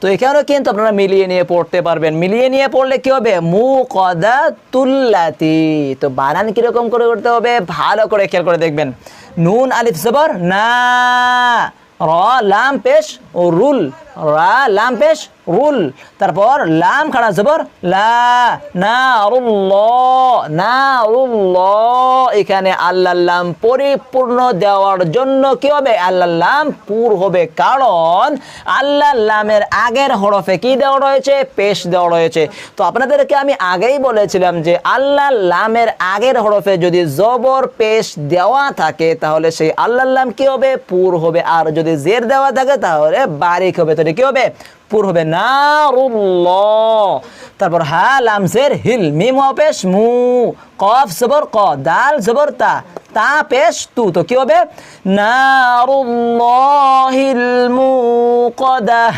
তো এখানেও কিন্তু আপনারা মিলিয়ে নিয়ে পড়তে পারবেন। মিলিয়ে নিয়ে পড়লে কি হবে? মুকাদাতুল্লাতি। তো বানান কিরকম করে করতে হবে ভালো করে খেয়াল করে দেখবেন। নুন আলিফ জবর না, র লাম পেশ ও রুল, রা লাম পেশ রুল, তারপর লাম খাড়া জবর লা, নারুল্লাহ, নারুল্লাহ। এখানে আল্লাহ লাম পরিপূর্ণ দেওয়ার জন্য কি হবে? আল্লাহ লাম পুর হবে, কারণ আল্লাহ লামের আগের হরফে কি দেওয়া রয়েছে? পেশ দেওয়া রয়েছে। তো আপনাদেরকে আমি আগেই বলেছিলাম যে আল্লাহ লামের আগের হরফে যদি জবর পেশ দেওয়া থাকে তাহলে সেই আল্লাহ লাম কি হবে? পুর হবে। আর যদি জের দেওয়া থাকে তাহলে বারিক হবে, তাহলে কি হবে? পুর হবে, নারুল্লাহ। তারপর হা লাম জের হিল, মিম ওয়াও পেশ মু, কফ জবর ক, দাল জবর তা, তা পেশ তু, তো কি হবে? নারুল্লাহিল মুকাদ্দাহ।